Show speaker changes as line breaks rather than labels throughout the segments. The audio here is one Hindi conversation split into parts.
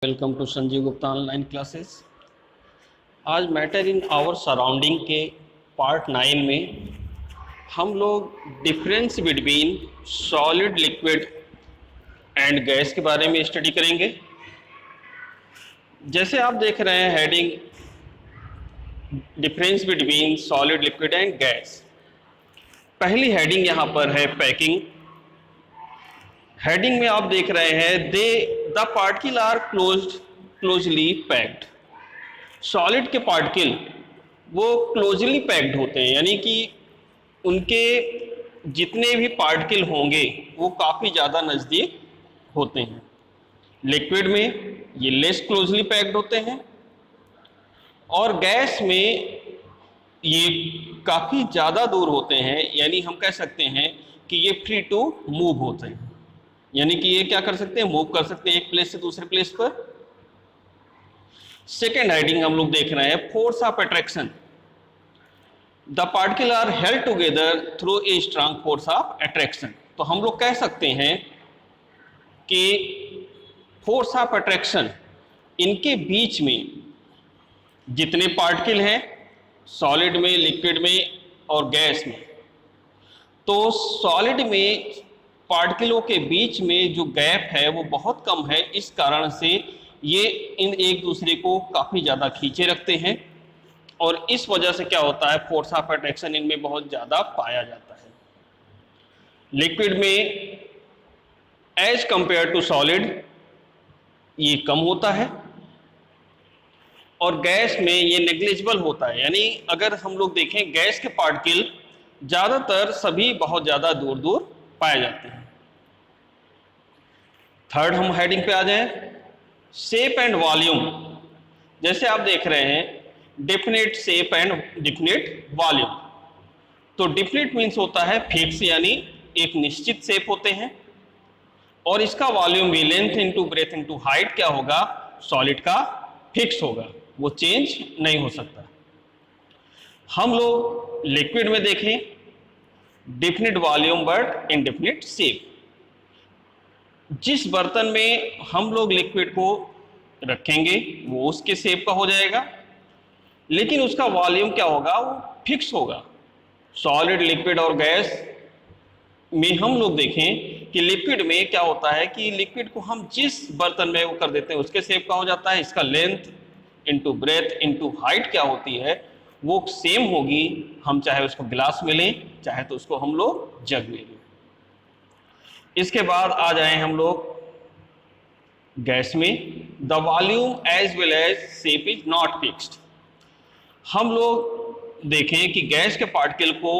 Welcome to Sanjeev Gupta online classes. आज मैटर इन आवर सराउंडिंग के पार्ट 9 में हम लोग difference between solid liquid and gas के बारे में स्टडी करेंगे। जैसे आप देख रहे हैं heading difference between solid liquid and gas. पहली हेडिंग यहाँ पर है पैकिंग। हेडिंग में आप देख रहे हैं the particle are closely packed. Solid के पार्टिकल वो क्लोजली पैक्ड होते हैं, यानी कि उनके जितने भी पार्टिकल होंगे वो काफ़ी ज़्यादा नज़दीक होते हैं। लिक्विड में ये लेस क्लोजली पैक्ड होते हैं और गैस में ये काफ़ी ज़्यादा दूर होते हैं, यानी हम कह सकते हैं कि ये फ्री टू मूव होते हैं, यानी कि ये क्या कर सकते हैं, मूव कर सकते हैं एक प्लेस से दूसरे प्लेस पर। सेकेंड हेडिंग हम लोग देख रहे हैं force of attraction. The particle are held together through a strong force of attraction. तो हम लोग कह सकते हैं कि फोर्स ऑफ अट्रैक्शन, इनके बीच में जितने पार्टिकल हैं सॉलिड में, लिक्विड में और गैस में, तो सॉलिड में पार्टिकलों के बीच में जो गैप है वो बहुत कम है। इस कारण से ये इन एक दूसरे को काफ़ी ज़्यादा खींचे रखते हैं और इस वजह से क्या होता है, फोर्स ऑफ अट्रैक्शन इनमें बहुत ज़्यादा पाया जाता है। लिक्विड में एज कंपेयर टू सॉलिड ये कम होता है और गैस में ये नेग्लिजिबल होता है, यानी अगर हम लोग देखें गैस के पार्टिकल ज़्यादातर सभी बहुत ज़्यादा दूर दूर पाए जाते हैं। थर्ड हम हेडिंग पे आ जाएं, शेप एंड वॉल्यूम। जैसे आप देख रहे हैं definite shape and definite volume. तो डेफिनेट मीन्स होता है फिक्स, यानी एक निश्चित शेप होते हैं, और इसका वॉल्यूम भी length into breadth into height क्या होगा, सॉलिड का फिक्स होगा, वो चेंज नहीं हो सकता। हम लोग लिक्विड में देखें definite volume but indefinite shape. जिस बर्तन में हम लोग लिक्विड को रखेंगे वो उसके शेप का हो जाएगा, लेकिन उसका वॉल्यूम क्या होगा, वो फिक्स होगा। सॉलिड, लिक्विड और गैस में हम लोग देखें कि लिक्विड में क्या होता है कि लिक्विड को हम जिस बर्तन में वो कर देते हैं उसके शेप का हो जाता है। इसका length into breadth into height क्या होती है, वो सेम होगी, हम चाहे उसको गिलास में लें चाहे तो उसको हम लोग जग में लें। इसके बाद आ जाएं हम लोग गैस में, the volume as well as shape is not fixed. हम लोग देखें कि गैस के पार्टिकल को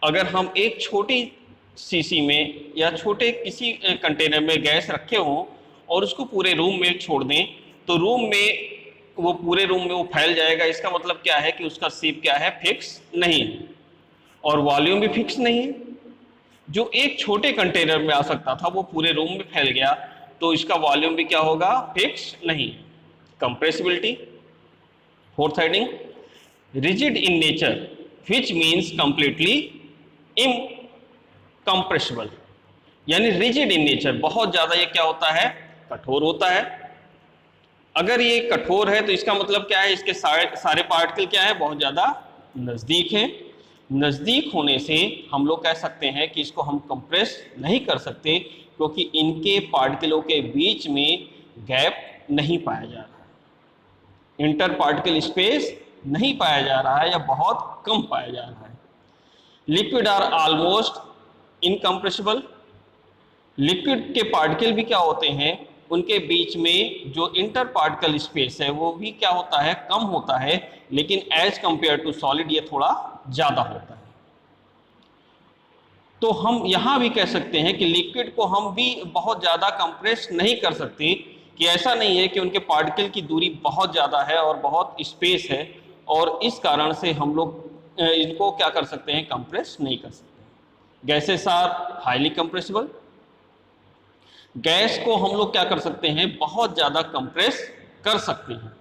अगर हम एक छोटी शीशी में या छोटे किसी कंटेनर में गैस रखे हों और उसको पूरे रूम में छोड़ दें तो रूम में वो पूरे रूम में वो फैल जाएगा। इसका मतलब क्या है कि उसका शेप क्या है, फिक्स नहीं है और वॉल्यूम भी फिक्स नहीं है। जो एक छोटे कंटेनर में आ सकता था वो पूरे रूम में फैल गया तो इसका वॉल्यूम भी क्या होगा, फिक्स नहीं। Compressibility. Fourth heading, rigid in nature which means completely incompressible, यानी रिजिड इन नेचर, बहुत ज्यादा ये क्या होता है, कठोर होता है। अगर ये कठोर है तो इसका मतलब क्या है, इसके सारे पार्टिकल क्या है, बहुत ज्यादा नजदीक हैं। नज़दीक होने से हम लोग कह सकते हैं कि इसको हम कंप्रेस नहीं कर सकते क्योंकि इनके पार्टिकलों के बीच में गैप नहीं पाया जा रहा है, इंटर पार्टिकल स्पेस नहीं पाया जा रहा है या बहुत कम पाया जा रहा है। Liquid are almost incompressible. Liquid के पार्टिकल भी क्या होते हैं, उनके बीच में जो इंटर पार्टिकल स्पेस है वो भी क्या होता है, कम होता है, लेकिन एज कंपेयर टू सॉलिड ये थोड़ा ज्यादा होता है। तो हम यहां भी कह सकते हैं कि लिक्विड को हम भी बहुत ज्यादा कंप्रेस नहीं कर सकते, कि ऐसा नहीं है कि उनके पार्टिकल की दूरी बहुत ज्यादा है और बहुत स्पेस है और इस कारण से हम लोग इनको क्या कर सकते हैं, कंप्रेस नहीं कर सकते। Gases are highly compressible. Gas को हम लोग क्या कर सकते हैं, बहुत ज्यादा कंप्रेस कर सकते हैं।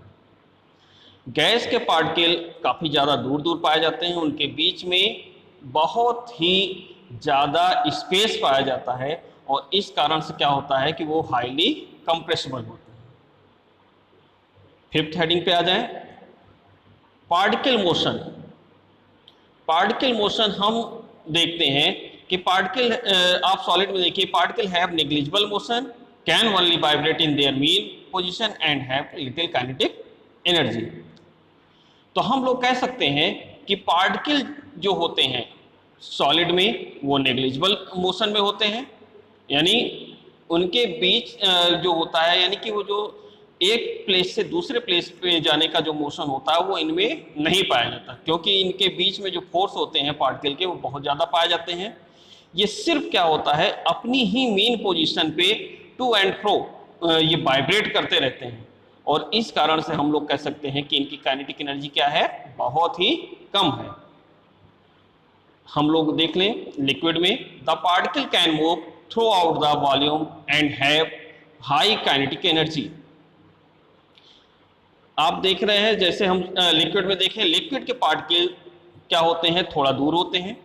गैस के पार्टिकल काफ़ी ज़्यादा दूर दूर पाए जाते हैं, उनके बीच में बहुत ही ज़्यादा स्पेस पाया जाता है और इस कारण से क्या होता है कि वो हाईली कंप्रेसिबल होते हैं। फिफ्थ हेडिंग पे आ जाएं, पार्टिकल मोशन। पार्टिकल मोशन हम देखते हैं कि पार्टिकल, आप सॉलिड में देखिए, particle have negligible motion, can only vibrate in their mean position and have little kinetic energy. तो हम लोग कह सकते हैं कि पार्टिकल जो होते हैं सॉलिड में वो नेग्लिजिबल मोशन में होते हैं, यानी उनके बीच जो होता है, यानी कि वो जो एक प्लेस से दूसरे प्लेस पे जाने का जो मोशन होता है वो इनमें नहीं पाया जाता, क्योंकि इनके बीच में जो फोर्स होते हैं पार्टिकल के वो बहुत ज़्यादा पाए जाते हैं। ये सिर्फ क्या होता है, अपनी ही मेन पोजीशन पे टू एंड फ्रो ये वाइब्रेट करते रहते हैं, और इस कारण से हम लोग कह सकते हैं कि इनकी काइनेटिक एनर्जी क्या है, बहुत ही कम है। हम लोग देख लें लिक्विड में, the particle can move through out the volume and have high kinetic energy. आप देख रहे हैं, जैसे हम लिक्विड में देखें, लिक्विड के पार्टिकल क्या होते हैं, थोड़ा दूर होते हैं,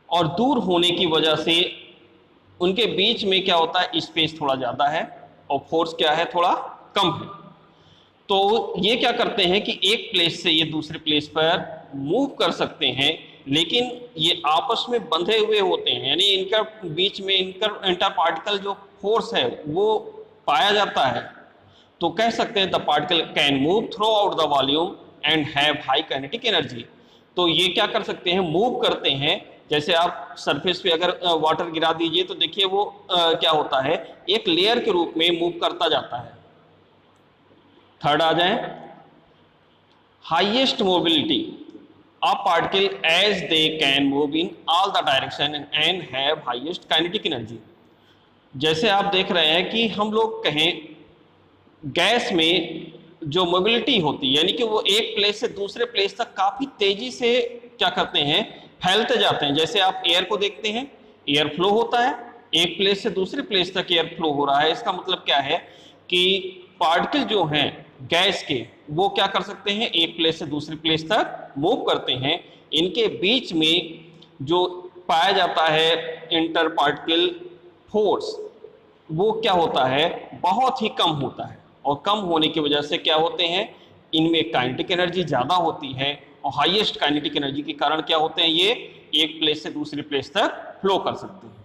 और दूर होने की वजह से उनके बीच में क्या होता है, स्पेस थोड़ा ज़्यादा है और फोर्स क्या है, थोड़ा कम है। तो ये क्या करते हैं कि एक प्लेस से ये दूसरे प्लेस पर मूव कर सकते हैं, लेकिन ये आपस में बंधे हुए होते हैं, यानी इनका बीच में इंटर पार्टिकल जो फोर्स है वो पाया जाता है। तो कह सकते हैं the particle can move through out the volume and have high kinetic energy. तो ये क्या कर सकते हैं, मूव करते हैं। जैसे आप सरफेस पे अगर वाटर गिरा दीजिए तो देखिए वो क्या होता है, एक लेयर के रूप में मूव करता जाता है। थर्ड आ जाए, highest mobility of particle as they can move in all the direction and have highest kinetic energy. जैसे आप देख रहे हैं कि हम लोग कहें गैस में जो मोबिलिटी होती है, यानी कि वो एक प्लेस से दूसरे प्लेस तक काफी तेजी से क्या करते हैं, फैलते जाते हैं। जैसे आप एयर को देखते हैं, एयर फ्लो होता है, एक प्लेस से दूसरे प्लेस तक एयर फ्लो हो रहा है। इसका मतलब क्या है कि पार्टिकल जो हैं गैस के, वो क्या कर सकते हैं, एक प्लेस से दूसरे प्लेस तक मूव करते हैं। इनके बीच में जो पाया जाता है इंटर पार्टिकल फोर्स, वो क्या होता है, बहुत ही कम होता है, और कम होने की वजह से क्या होते हैं, इनमें काइनेटिक एनर्जी ज़्यादा होती है, और हाईएस्ट काइनेटिक एनर्जी के कारण क्या होते हैं, ये एक प्लेस से दूसरे प्लेस तक फ्लो कर सकते हैं।